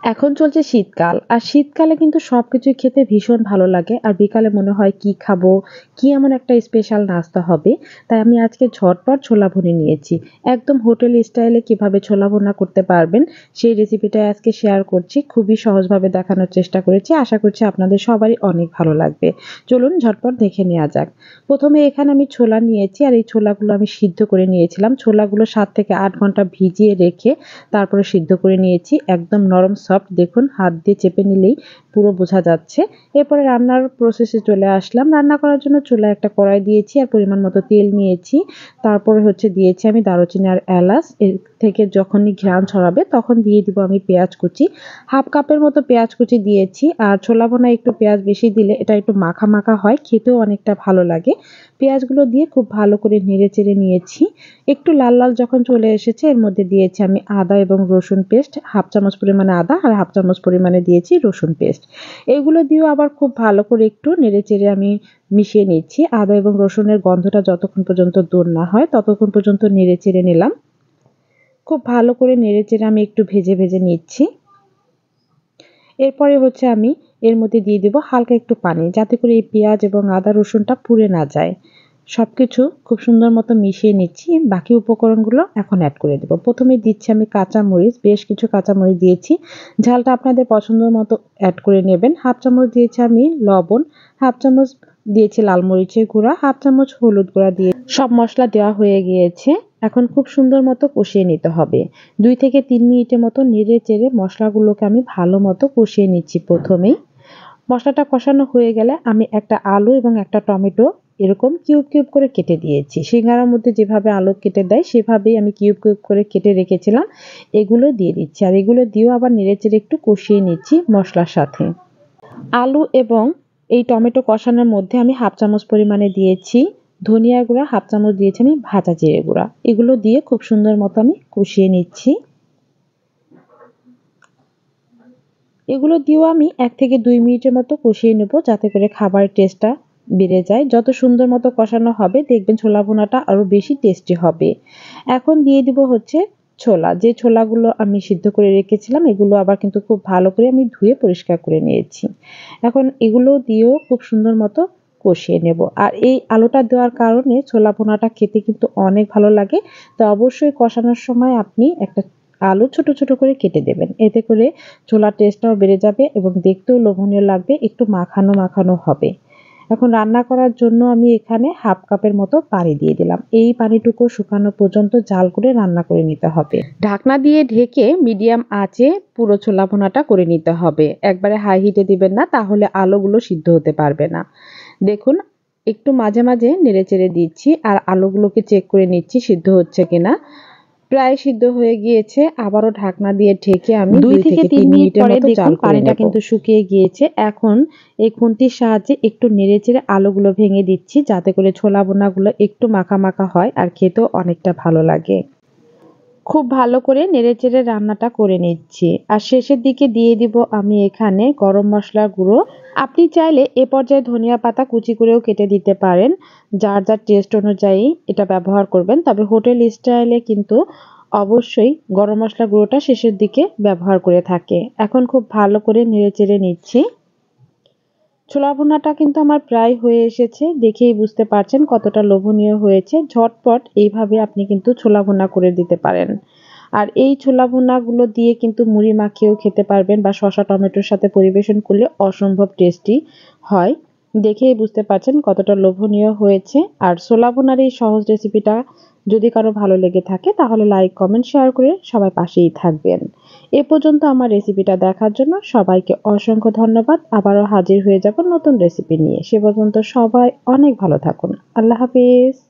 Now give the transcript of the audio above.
এখন চলছে শীতকাল। আর শীতকালে কিন্তু সবকিছুই খেতে ভীষণ ভালো লাগে। আর বিকালে মনে হয় কি খাবো? কি এমন একটা স্পেশাল নাস্তা হবে? তাই আমি আজকে ঝটপট ছোলা ভুনা নিয়েছি। একদম হোটেল স্টাইলে কিভাবে ছোলা ভুনা করতে পারবেন, সেই রেসিপিটাই আজকে শেয়ার করছি। খুবই সহজভাবে দেখানোর চেষ্টা করেছি। আশা করছি আপনাদের সবারই অনেক ভালো লাগবে। চলুন ঝটপট দেখে নেওয়া যাক। প্রথমে এখানে আমি ছোলা নিয়েছি আর এই ছোলাগুলো আমি সিদ্ধ করে নিয়েছিলাম। ছোলাগুলো ৭ থেকে ৮ ঘন্টা ভিজিয়ে রেখে তারপরে সিদ্ধ করে নিয়েছি। একদম নরম সফট, দেখুন হাত দিয়ে চেপে নিলেই পুরো বোঝা যাচ্ছে। এরপরে রান্নার প্রসেসে চলে আসলাম। রান্না করার জন্য চুলায় একটা কড়াই দিয়েছি আর পরিমাণ মতো তেল নিয়েছি। তারপরে দিয়েছি আমি দারুচিনি আর এলাচ। এর থেকে যখনই ঘ্রাণ ছড়াবে তখন দিয়ে দিব আমি পেঁয়াজ কুচি। হাফ কাপের মতো পেঁয়াজ কুচি দিয়েছি। আর ছোলা ভুনায় একটু পেঁয়াজ বেশি দিলে এটা একটু মাখা মাখা হয়, খেতেও অনেকটা ভালো লাগে। পেঁয়াজগুলো দিয়ে খুব ভালো করে নেড়েচেড়ে নিয়েছি। একটু লাল লাল যখন চলে এসেছে এর মধ্যে দিয়েছি আমি আদা এবং রসুন পেস্ট। হাফ চামচ পরিমাণে আদা আর হাফ চামচ পরিমাণে দিয়েছি রসুন পেস্ট। এগুলো দিয়েও আবার খুব ভালো করে একটু নেড়েচেড়ে আমি মিশিয়ে নিচ্ছি। আদা এবং রসুনের গন্ধটা যতক্ষণ পর্যন্ত দূর না হয় ততক্ষণ পর্যন্ত নেড়েচেড়ে নিলাম। খুব ভালো করে নেড়েচেড়ে আমি একটু ভেজে ভেজে নিচ্ছি। এরপরে আমি এর মধ্যে দিয়ে দেব হালকা একটু পানি, যাতে করে এই পেঁয়াজ এবং আদা রসুনটা পুড়ে না যায়। সবকিছু খুব সুন্দর মতো মিশিয়ে নিচ্ছি। বাকি উপকরণগুলো এখন অ্যাড করে দেব। প্রথমে দিচ্ছি আমি কাঁচামরিচ, বেশ কিছু কাঁচামরিচ দিয়েছি। ঝালটা আপনাদের পছন্দ মতো অ্যাড করে নেবেন। হাফ চামচ দিয়েছি আমি লবণ, হাফ চামচ দিয়েছি লাল মরিচের গুঁড়া, হাফ চামচ হলুদ গুঁড়া দিয়ে সব মশলা দেওয়া হয়ে গিয়েছে। এখন খুব সুন্দর মতো কষিয়ে নিতে হবে। ২ থেকে ৩ মিনিটের মতো নেড়ে চেড়ে মশলাগুলোকে আমি ভালো মতো কষিয়ে নিচ্ছি প্রথমেই। মশলাটা কষানো হয়ে গেলে আমি একটা আলু এবং একটা টমেটো এরকম কিউব কিউব করে কেটে দিয়েছি। সিঙ্গারার মধ্যে যেভাবে আলু কেটে দেয় সেভাবেই আমি কিউব কিউব করে কেটে রেখেছিলাম। এগুলো দিয়ে দিচ্ছি। আর এগুলো দিয়েও আবার নেড়েচেড়ে একটু কষিয়ে নিচ্ছি মশলার সাথে। আলু এবং এই টমেটো কষানোর মধ্যে আমি হাফ চামচ পরিমাণে দিয়েছি ধনিয়া গুঁড়া, হাফ চামচ দিয়েছি আমি ভাজা জিরে গুঁড়া। এগুলো দিয়ে খুব সুন্দর মতো আমি কষিয়ে নিচ্ছি। এগুলো দিয়েও আমি ১ থেকে ২ মিনিটের মতো কষিয়ে নেব, যাতে করে খাবারের টেস্টটা বেড়ে যায়। যত সুন্দর মতো কষানো হবে দেখবেন ছোলা ভুনাটা আরো বেশি টেস্টি হবে। এখন দিয়ে দিব ছোলা। যে ছোলাগুলো আমি সিদ্ধ করে রেখেছিলাম এগুলো আবার কিন্তু খুব ভালো করে আমি ধুয়ে পরিষ্কার করে নিয়েছি। এখন এগুলো দিয়েও খুব সুন্দর মতো কষিয়ে নেব। আর এই আলুটা দেওয়ার কারণে ছোলা ভুনাটা খেতে কিন্তু অনেক ভালো লাগে। তো অবশ্যই কষানোর সময় আপনি একটা আলু ছোট ছোট করে কেটে দেবেন। এতে করে ছোলার টেস্টটাও বেড়ে যাবে এবং দেখতেও লোভনীয় লাগবে, একটু মাখানো মাখানো হবে। এখন রান্না করার জন্য আমি এখানে হাফ কাপের মতো পানি দিয়ে দিলাম। এই পানিটুকু শুকানো পর্যন্ত জাল করে রান্না করে নিতে হবে। ঢাকনা দিয়ে ঢেকে মিডিয়াম আঁচে পুরো ছোলা ভুনাটা করে নিতে হবে। একবারে হাই হিটে দিবেন না, তাহলে আলুগুলো সিদ্ধ হতে পারবে না। দেখুন একটু মাঝে মাঝে নেড়েচেড়ে দিচ্ছি আর আলুগুলোকে চেক করে নিচ্ছি সিদ্ধ হচ্ছে কিনা। প্রায় সিদ্ধ হয়ে গিয়েছে। আবারও ঢাকনা দিয়ে ঢেকে আমি ২ থেকে ৩ মিনিটের মতো জাল করে পানিটা কিন্তু শুকিয়ে গিয়েছে। এখন এই খুন্তির সাহায্যে একটু নেড়েচেড়ে আলুগুলো ভেঙে দিচ্ছি, যাতে করে ছোলা ভুনাগুলো একটু মাখা মাখা হয় আর খেতেও অনেকটা ভালো লাগে। খুব ভালো করে নেড়েচেড়ে রান্নাটা করে নিচ্ছি। আর শেষের দিকে দিয়ে দিব আমি এখানে গরম মসলার গুঁড়ো। আপনি চাইলে এ পর্যায়ে ধনিয়া পাতা কুচি করেও কেটে দিতে পারেন। যার যার টেস্ট অনুযায়ী এটা ব্যবহার করবেন। তবে হোটেল স্টাইলে কিন্তু অবশ্যই গরম মসলা গুঁড়োটা শেষের দিকে ব্যবহার করে থাকে। এখন খুব ভালো করে নেড়েচেড়ে নিচ্ছি। ছোলা ভুনাটা কিন্তু আমার প্রায় হয়ে এসেছে। দেখেই বুঝতে পারছেন কতটা লোভনীয় হয়েছে। ঝটপট এইভাবে আপনি কিন্তু ছোলা ভুনা করে দিতে পারেন। আর এই ছোলা ভুনাগুলো দিয়ে কিন্তু মুড়ি মাখিয়েও খেতে পারবেন বা শসা টমেটোর সাথে পরিবেশন করলে অসম্ভব টেস্টি হয়। দেখেই বুঝতে পারছেন কতটা লোভনীয় হয়েছে। আর ছোলা ভুনার এই সহজ রেসিপিটা যদি কারো ভালো লেগে থাকে তাহলে লাইক, কমেন্ট, শেয়ার করে সবাই পাশেই থাকবেন। এ পর্যন্ত আমার রেসিপিটা দেখার জন্য সবাইকে অসংখ্য ধন্যবাদ। আবারও হাজির হয়ে যাব নতুন রেসিপি নিয়ে। সে পর্যন্ত সবাই অনেক ভালো থাকুন। আল্লাহ হাফেজ।